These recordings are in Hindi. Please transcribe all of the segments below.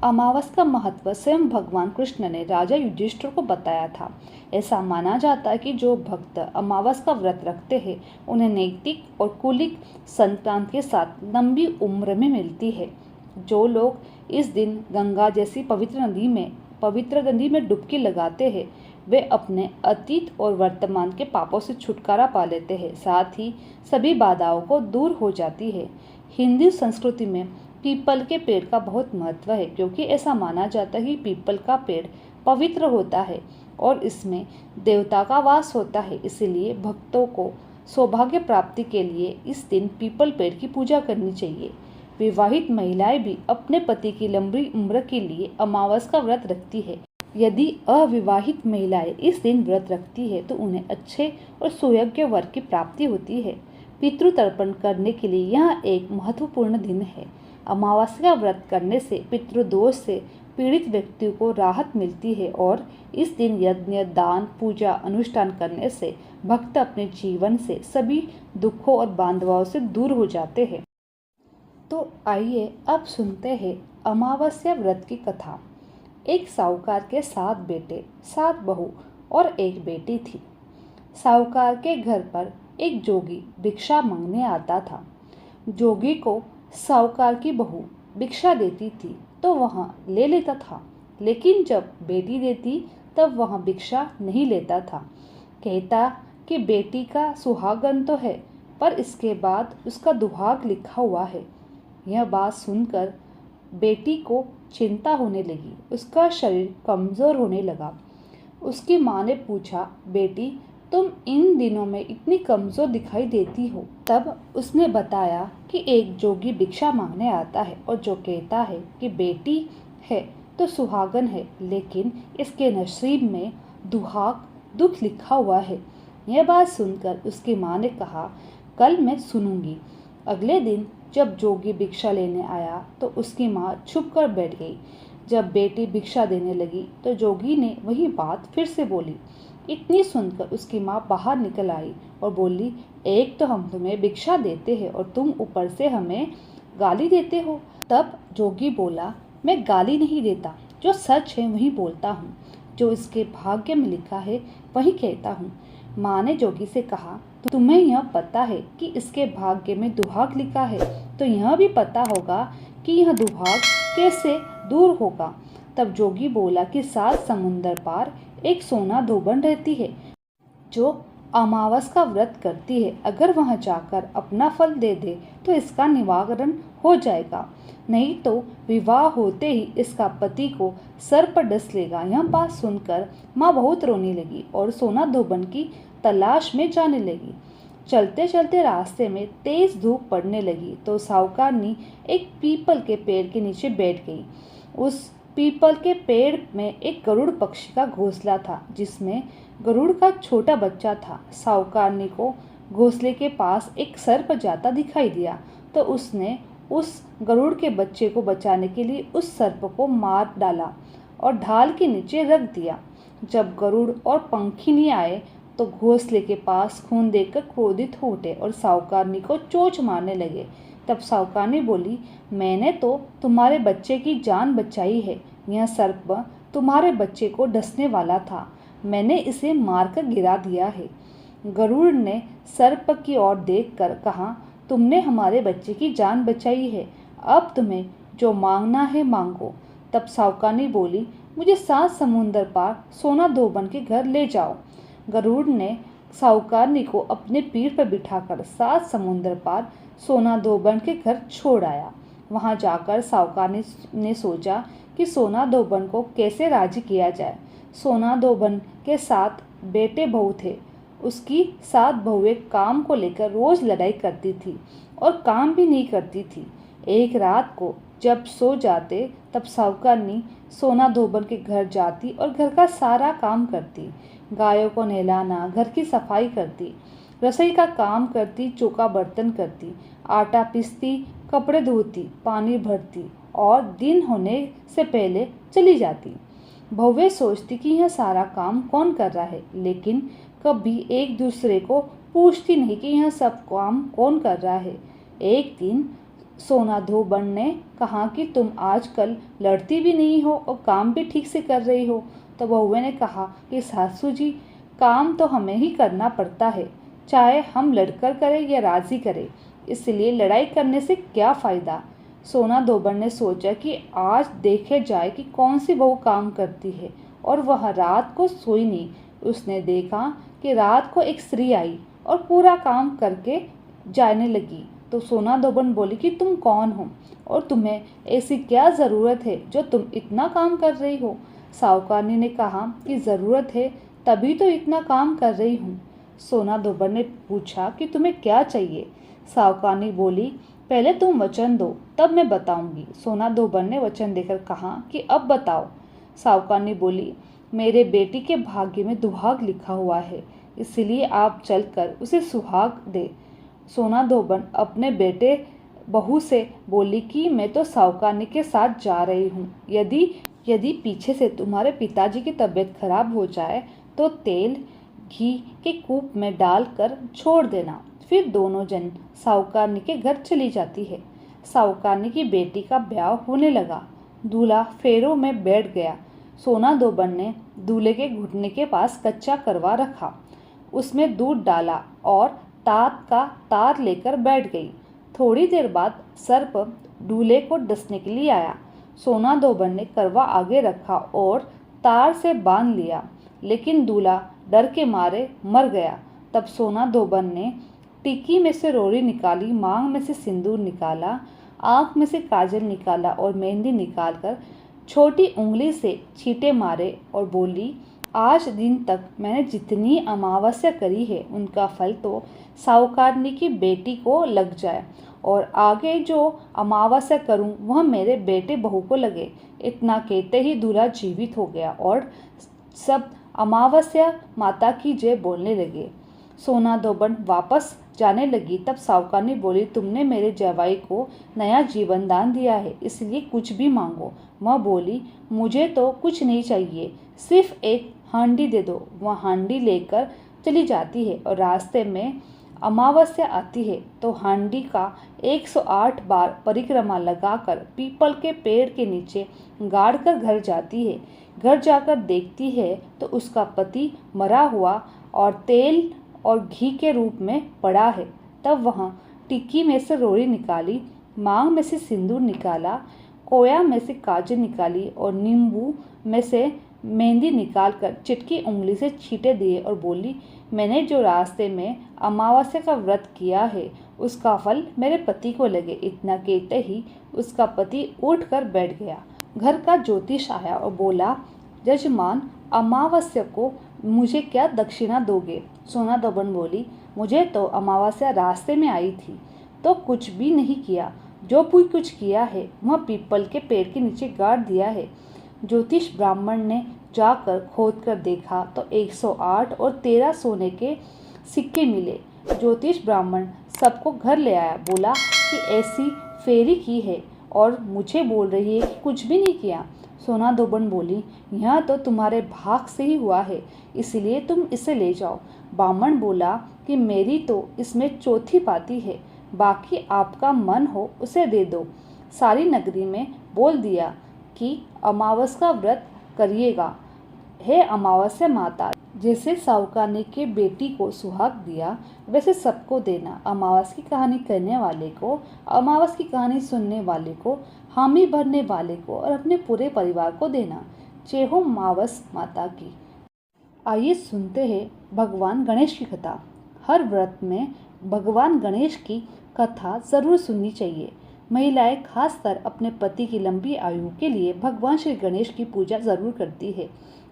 अमावस का महत्व स्वयं भगवान कृष्ण ने राजा युधिष्ठिर को बताया था। ऐसा माना जाता है कि जो भक्त अमावस का व्रत रखते हैं उन्हें नैतिक और कुलिक संतान के साथ लंबी उम्र में मिलती है। जो लोग इस दिन गंगा जैसी पवित्र नदी में डुबकी लगाते हैं वे अपने अतीत और वर्तमान के पापों से छुटकारा पा लेते हैं। साथ ही सभी बाधाओं को दूर हो जाती है। हिंदू संस्कृति में पीपल के पेड़ का बहुत महत्व है, क्योंकि ऐसा माना जाता है कि पीपल का पेड़ पवित्र होता है और इसमें देवता का वास होता है। इसलिए भक्तों को सौभाग्य प्राप्ति के लिए इस दिन पीपल पेड़ की पूजा करनी चाहिए। विवाहित महिलाएं भी अपने पति की लंबी उम्र के लिए अमावस का व्रत रखती है। यदि अविवाहित महिलाएं इस दिन व्रत रखती है तो उन्हें अच्छे और सुयोग्य वर की प्राप्ति होती है। पितृ तर्पण करने के लिए यह एक महत्वपूर्ण दिन है। अमावस्या व्रत करने से पितृदोष से पीड़ित व्यक्तियों को राहत मिलती है और इस दिन यज्ञ, दान, पूजा, अनुष्ठान करने से भक्त अपने जीवन से सभी दुखों और बांधवाओं से दूर हो जाते हैं। तो आइए अब सुनते हैं अमावस्या व्रत की कथा। एक साहूकार के 7 बेटे, 7 बहू और एक बेटी थी। साहूकार के घर पर एक जोगी भिक्षा मांगने आता था। जोगी को साहूकार की बहू भिक्षा देती थी तो वह ले लेता था, लेकिन जब बेटी देती तब वह भिक्षा नहीं लेता था। कहता कि बेटी का सुहागन तो है, पर इसके बाद उसका दुहाग लिखा हुआ है। यह बात सुनकर बेटी को चिंता होने लगी। उसका शरीर कमज़ोर होने लगा। उसकी माँ ने पूछा, बेटी तुम इन दिनों में इतनी कमज़ोर दिखाई देती हो। तब उसने बताया कि एक जोगी भिक्षा मांगने आता है और जो कहता है कि बेटी है तो सुहागन है, लेकिन इसके नसीब में दुख लिखा हुआ है। यह बात सुनकर उसकी माँ ने कहा, कल मैं सुनूंगी। अगले दिन जब जोगी भिक्षा लेने आया तो उसकी माँ छुप कर बैठ गई। जब बेटी भिक्षा देने लगी तो जोगी ने वही बात फिर से बोली। इतनी सुनकर उसकी माँ बाहर निकल आई और बोली, एक तो हम तुम्हें भिक्षा देते हैं और तुम ऊपर से हमें गाली देते हो। तब जोगी बोला, मैं गाली नहीं देता, जो सच है वही बोलता हूँ, जो इसके भाग्य में लिखा है वही कहता हूँ। माँ ने जोगी से कहा, तुम्हें यह पता है कि इसके भाग्य में दुहाग लिखा है, तो यह भी पता होगा कि यह दुहाग कैसे दूर होगा। तब जोगी बोला कि 7 समुंदर पार एक सोना धोबन रहती है जो अमावस का व्रत करती है। अगर वह जाकर अपना फल दे दे तो इसका निवारण हो जाएगा, नहीं तो विवाह होते ही इसका पति को सर पर डस लेगा। यह बात सुनकर माँ बहुत रोने लगी और सोना धोबन की तलाश में जाने लगी। चलते चलते रास्ते में तेज धूप पड़ने लगी तो साहूकारनी एक पीपल के पेड़ के नीचे बैठ गई। उस पीपल के पेड़ में एक गरुड़ पक्षी का घोंसला था, जिसमें गरुड़ का छोटा बच्चा था। साहूकारनी को घोंसले के पास एक सर्प जाता दिखाई दिया तो उसने उस गरुड़ के बच्चे को बचाने के लिए उस सर्प को मार डाला और ढाल के नीचे रख दिया। जब गरुड़ और पंखिनी आए तो घोंसले के पास खून देखकर क्रोधित हो उठे और साहूकारनी को चोंच मारने लगे। तब साहूकारनी बोली, मैंने तो तुम्हारे बच्चे की जान बचाई है। यह सर्प तुम्हारे बच्चे को डसने वाला था, मैंने इसे मारकर गिरा दिया है। गरुड़ ने सर्प की ओर देखकर कहा, तुमने हमारे बच्चे की जान बचाई है, अब तुम्हें जो मांगना है मांगो। तब साहूकारनी बोली, मुझे 7 समुंदर पार सोना धोबन के घर ले जाओ। गरुड़ ने साहूकारनी को अपने पीठ पर बिठाकर 7 समुंदर पार सोना धोबन के घर छोड़ आया। वहां जाकर साहूकारनी ने सोचा कि सोना धोबन को कैसे राजी किया जाए। सोना धोबन के 7 बेटे बहू थे। उसकी 7 बहुएं काम को लेकर रोज लड़ाई करती थी और काम भी नहीं करती थी। एक रात को जब सो जाते तब साहूकारनी सोना धोबन के घर जाती और घर का सारा काम करती। गायों को नहलाना, घर की सफाई करती, रसोई का काम करती, चौका बर्तन करती, आटा पीसती, कपड़े धोती, पानी भरती और दिन होने से पहले चली जाती। बहुएं सोचती कि यह सारा काम कौन कर रहा है, लेकिन कभी एक दूसरे को पूछती नहीं कि यह सब काम कौन कर रहा है। एक दिन सोना धोबन ने कहा कि तुम आजकल लड़ती भी नहीं हो और काम भी ठीक से कर रही हो। तो बहुए ने कहा कि सासू जी, काम तो हमें ही करना पड़ता है, चाहे हम लड़कर करें या राजी करें, इसलिए लड़ाई करने से क्या फ़ायदा। सोना धोबन ने सोचा कि आज देखे जाए कि कौन सी बहू काम करती है, और वह रात को सोई नहीं। उसने देखा कि रात को एक स्त्री आई और पूरा काम करके जाने लगी। तो सोना धोबन बोली कि तुम कौन हो और तुम्हें ऐसी क्या ज़रूरत है जो तुम इतना काम कर रही हो। साहूकारनी ने कहा कि ज़रूरत है तभी तो इतना काम कर रही हूँ। सोना धोबन ने पूछा कि तुम्हें क्या चाहिए। साहूकारनी बोली, पहले तुम वचन दो तब मैं बताऊंगी। सोना धोबन ने वचन देकर कहा कि अब बताओ। साहूकारनी बोली, मेरे बेटी के भाग्य में दुहाग लिखा हुआ है, इसलिए आप चलकर उसे सुहाग दे। सोना धोबन अपने बेटे बहू से बोली कि मैं तो साहूकारनी के साथ जा रही हूँ। यदि यदि पीछे से तुम्हारे पिताजी की तबीयत खराब हो जाए तो तेल घी के कूप में डालकर छोड़ देना। फिर दोनों जन साहूकारनी के घर चली जाती है। साहूकारनी की बेटी का ब्याह होने लगा। दूल्हा फेरों में बैठ गया। सोना धोबन ने दूल्हे के घुटने के पास कच्चा करवा रखा, उसमें दूध डाला और तात का तार लेकर बैठ गई। थोड़ी देर बाद सर्प दूल्हे को डसने के लिए आया। सोना धोबन ने करवा आगे रखा और तार से बांध लिया, लेकिन दूल्हा डर के मारे मर गया। तब सोना धोबन ने टिक्की में से रोड़ी निकाली, मांग में से सिंदूर निकाला, आँख में से काजल निकाला और मेहंदी निकालकर छोटी उंगली से छींटे मारे और बोली, आज दिन तक मैंने जितनी अमावस्या करी है उनका फल तो साहूकारनी की बेटी को लग जाए, और आगे जो अमावस्या करूं वह मेरे बेटे बहू को लगे। इतना कहते ही दूल्हा जीवित हो गया और सब अमावस्या माता की जय बोलने लगे। सोना धोबन वापस जाने लगी तब साहूकारनी बोली, तुमने मेरे जवाई को नया जीवन दान दिया है, इसलिए कुछ भी मांगो। वह बोली, मुझे तो कुछ नहीं चाहिए, सिर्फ एक हांडी दे दो। वह हांडी लेकर चली जाती है और रास्ते में अमावस्या आती है तो हांडी का 108 बार परिक्रमा लगाकर पीपल के पेड़ के नीचे गाड़ कर घर जाती है। घर जाकर देखती है तो उसका पति मरा हुआ और तेल और घी के रूप में पड़ा है। तब वह टिक्की में से रोड़ी निकाली, मांग में से सिंदूर निकाला, कोया में से काजल निकाली और नींबू में से मेहंदी निकालकर चिटकी उंगली से छींटे दिए और बोली, मैंने जो रास्ते में अमावस्या का व्रत किया है उसका फल मेरे पति को लगे। इतना कहते ही उसका पति उठकर बैठ गया। घर का ज्योतिष आया और बोला, जजमान, अमावस्या को मुझे क्या दक्षिणा दोगे। सोना धोबन बोली, मुझे तो अमावस्या रास्ते में आई थी तो कुछ भी नहीं किया, जो भी कुछ किया है वह पीपल के पेड़ के नीचे गाड़ दिया है। ज्योतिष ब्राह्मण ने जाकर खोद कर देखा तो 108 और 13 सोने के सिक्के मिले। ज्योतिष ब्राह्मण सबको घर ले आया, बोला कि ऐसी फेरी की है और मुझे बोल रही है कि कुछ भी नहीं किया। सोना धोबन बोली, यह तो तुम्हारे भाग से ही हुआ है, इसलिए तुम इसे ले जाओ। ब्राह्मण बोला कि मेरी तो इसमें चौथी पाती है, बाकी आपका मन हो उसे दे दो। सारी नगरी में बोल दिया कि अमावस्या का व्रत करिएगा। हे अमावस्या माता, जैसे साहूकारनी के बेटी को सुहाग दिया वैसे सबको देना। अमावस्या की कहानी कहने वाले को, अमावस्या की कहानी सुनने वाले को, हामी भरने वाले को और अपने पूरे परिवार को देना। जय हो अमावस माता की। आइए सुनते हैं भगवान गणेश की कथा। हर व्रत में भगवान गणेश की कथा ज़रूर सुननी चाहिए। महिलाएं खासकर अपने पति की लंबी आयु के लिए भगवान श्री गणेश की पूजा ज़रूर करती है।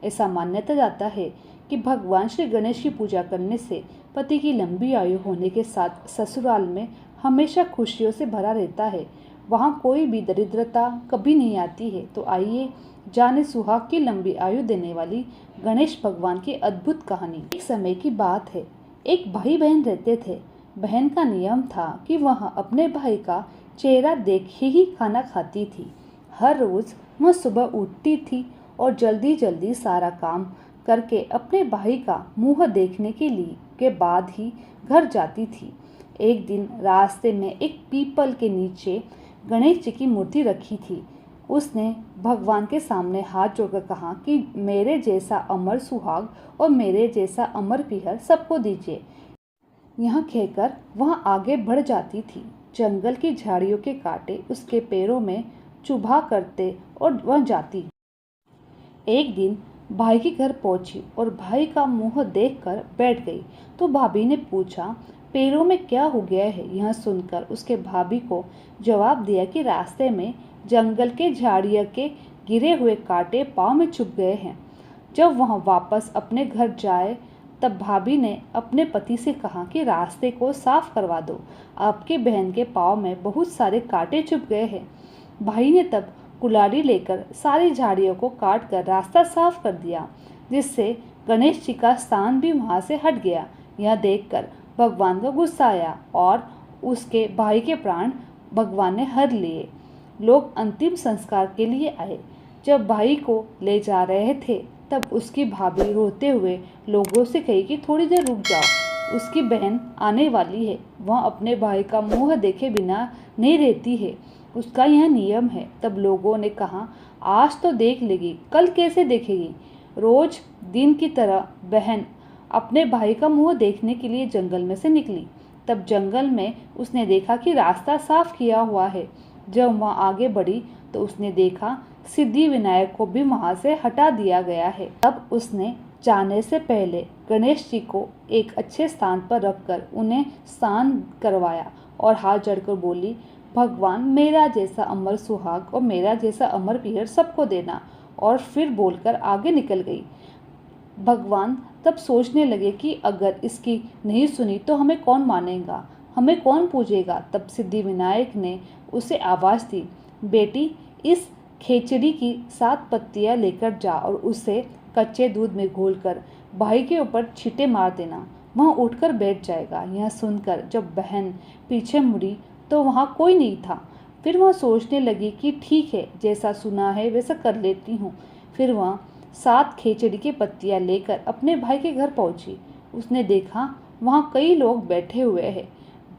ऐसा मान्यता जाता है कि भगवान श्री गणेश की पूजा करने से पति की लंबी आयु होने के साथ ससुराल में हमेशा खुशियों से भरा रहता है, वहाँ कोई भी दरिद्रता कभी नहीं आती है। तो आइए जाने सुहाग की लंबी आयु देने वाली गणेश भगवान की अद्भुत कहानी। एक समय की बात है, एक भाई बहन रहते थे। बहन का नियम था कि वह अपने भाई का चेहरा देखे ही खाना खाती थी। हर रोज़ वह सुबह उठती थी और जल्दी जल्दी सारा काम करके अपने भाई का मुंह देखने के बाद ही घर जाती थी। एक दिन रास्ते में एक पीपल के नीचे गणेश जी की मूर्ति रखी थी। उसने भगवान के सामने हाथ जोड़कर कहा कि मेरे जैसा अमर सुहाग और मेरे जैसा अमर पीहर सबको दीजिए। यहाँ कहकर वह आगे बढ़ जाती थी। जंगल की झाड़ियों के कांटे उसके पैरों में चुभा करते और वह जाती। एक दिन भाई के घर पहुंची और भाई का मुंह देखकर बैठ गई तो भाभी ने पूछा, पैरों में क्या हो गया है? यह सुनकर उसके भाभी को जवाब दिया कि रास्ते में जंगल के झाड़ियों के गिरे हुए कांटे पाँव में चुभ गए हैं। जब वह वापस अपने घर जाए तब भाभी ने अपने पति से कहा कि रास्ते को साफ करवा दो, आपकी बहन के पाँव में बहुत सारे कांटे चुभ गए हैं। भाई ने तब कुल्हाड़ी लेकर सारी झाड़ियों को काट कर रास्ता साफ कर दिया, जिससे गणेश जी का स्थान भी वहां से हट गया। यह देखकर भगवान को गुस्सा आया और उसके भाई के प्राण भगवान ने हर लिए। लोग अंतिम संस्कार के लिए आए। जब भाई को ले जा रहे थे तब उसकी भाभी रोते हुए लोगों से कही कि थोड़ी देर रुक जाओ, उसकी बहन आने वाली है। वह अपने भाई का मुंह देखे बिना नहीं रहती है, उसका यह नियम है। तब लोगों ने कहा, आज तो देख लेगी, कल कैसे देखेगी? रोज दिन की तरह बहन अपने भाई का मुंह देखने के लिए जंगल में से निकली। तब जंगल में उसने देखा कि रास्ता साफ किया हुआ है। जब वह आगे बढ़ी तो उसने देखा सिद्धि विनायक को भी वहां से हटा दिया गया है। तब उसने जाने से पहले गणेश जी को एक अच्छे स्थान पर रखकर उन्हें स्नान करवाया और हाथ जोड़कर बोली, भगवान मेरा जैसा अमर सुहाग और मेरा जैसा अमर पीहर सबको देना। और फिर बोलकर आगे निकल गई। भगवान तब सोचने लगे कि अगर इसकी नहीं सुनी तो हमें कौन मानेगा, हमें कौन पूजेगा। तब सिद्धि विनायक ने उसे आवाज़ दी, बेटी इस खेचड़ी की 7 पत्तियां लेकर जा और उसे कच्चे दूध में घोलकर भाई के ऊपर छींटे मार देना, वह उठकर बैठ जाएगा। यह सुनकर जब बहन पीछे मुड़ी तो वहाँ कोई नहीं था। फिर वह सोचने लगी कि ठीक है, जैसा सुना है वैसा कर लेती हूँ। फिर वह 7 खेचड़ी की पत्तियां लेकर अपने भाई के घर पहुंची। उसने देखा वहाँ कई लोग बैठे हुए हैं,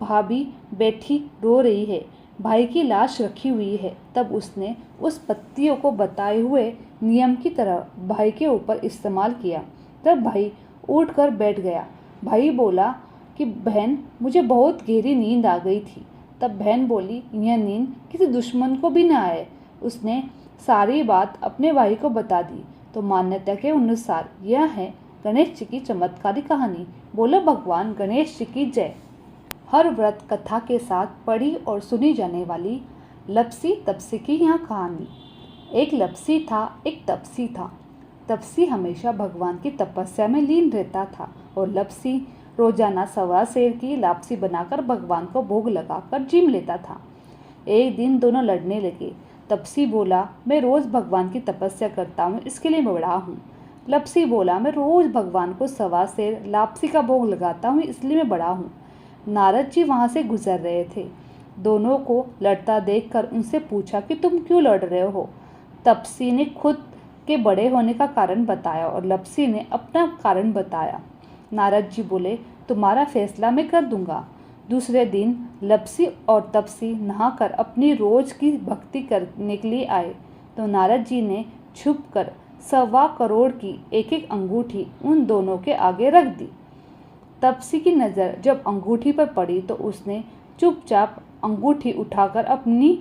भाभी बैठी रो रही है, भाई की लाश रखी हुई है। तब उसने उस पत्तियों को बताए हुए नियम की तरह भाई के ऊपर इस्तेमाल किया। तब भाई उठकर बैठ गया। भाई बोला कि बहन मुझे बहुत गहरी नींद आ गई थी। तब बहन बोली, यह नींद किसी दुश्मन को भी न आए। उसने सारी बात अपने भाई को बता दी। तो मान्यता के अनुसार यह है गणेश जी की चमत्कारी कहानी। बोलो भगवान गणेश जी की जय। हर व्रत कथा के साथ पढ़ी और सुनी जाने वाली लपसी तपसी की यह कहानी। एक लपसी था, एक तपसी था। तपसी हमेशा भगवान की तपस्या में लीन रहता था और लपसी रोजाना 1.25 सेर की लापसी बनाकर भगवान को भोग लगाकर जिम लेता था। एक दिन दोनों लड़ने लगे। तपसी बोला, मैं रोज भगवान की तपस्या करता हूँ, इसके लिए मैं बड़ा हूँ। लपसी बोला, मैं रोज भगवान को 1.25 सेर लापसी का भोग लगाता हूँ, इसलिए मैं बड़ा हूँ। नारद जी वहाँ से गुजर रहे थे। दोनों को लड़ता देखकर उनसे पूछा कि तुम क्यों लड़ रहे हो? तपसी ने खुद के बड़े होने का कारण बताया और लपसी ने अपना कारण बताया। नारद जी बोले, तुम्हारा फैसला मैं कर दूंगा। दूसरे दिन लपसी और तपसी नहाकर अपनी रोज की भक्ति करने के लिए आए तो नारद जी ने छुपकर 1.25 करोड़ की एक एक अंगूठी उन दोनों के आगे रख दी। तपसी की नज़र जब अंगूठी पर पड़ी तो उसने चुपचाप अंगूठी उठाकर अपनी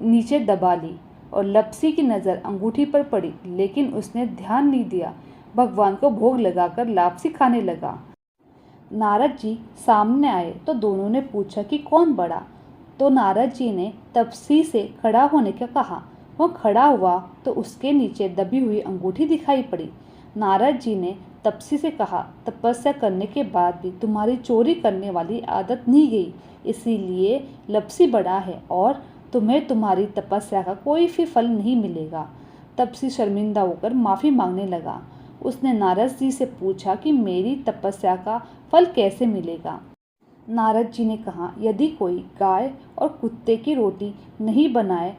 नीचे दबा ली और लपसी की नज़र अंगूठी पर पड़ी, लेकिन उसने ध्यान नहीं दिया। भगवान को भोग लगाकर लापसी खाने लगा। नारद जी सामने आए तो दोनों ने पूछा कि कौन बड़ा। तो नारद जी ने तपसी से खड़ा होने का कहा। वह खड़ा हुआ तो उसके नीचे दबी हुई अंगूठी दिखाई पड़ी। नारद जी ने तपसी से कहा, तपस्या करने के बाद भी तुम्हारी चोरी करने वाली आदत नहीं गई, इसीलिए लपसी बड़ा है और तुम्हें तुम्हारी तपस्या का कोई भी फल नहीं मिलेगा। तपसी शर्मिंदा होकर माफ़ी मांगने लगा। उसने नारद जी से पूछा कि मेरी तपस्या का फल कैसे मिलेगा। नारद जी ने कहा, यदि कोई गाय और कुत्ते की रोटी नहीं बनाए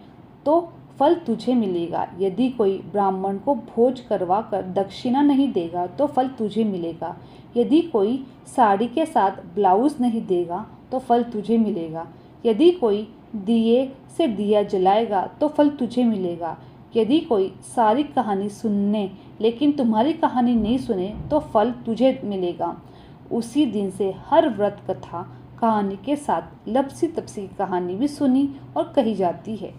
तो फल तुझे मिलेगा। यदि कोई ब्राह्मण को भोज करवा कर दक्षिणा नहीं देगा तो फल तुझे मिलेगा। यदि कोई साड़ी के साथ ब्लाउज नहीं देगा तो फल तुझे मिलेगा। यदि कोई दिए से दिया जलाएगा तो फल तुझे मिलेगा। यदि कोई सारी कहानी सुनने लेकिन तुम्हारी कहानी नहीं सुने तो फल तुझे मिलेगा। उसी दिन से हर व्रत कथा कहानी के साथ लपसी तपसी कहानी भी सुनी और कही जाती है।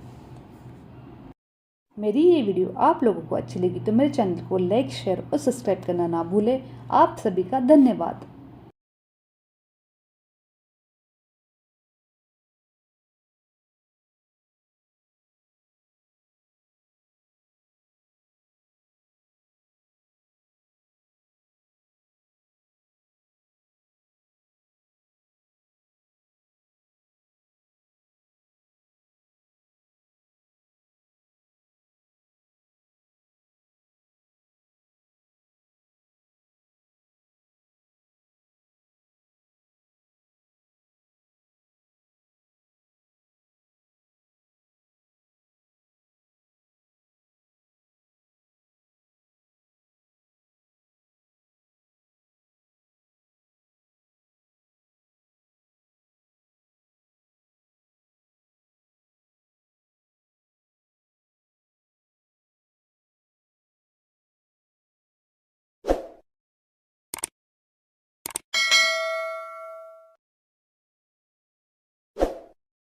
मेरी ये वीडियो आप लोगों को अच्छी लगी तो मेरे चैनल को लाइक, शेयर और सब्सक्राइब करना ना भूलें। आप सभी का धन्यवाद।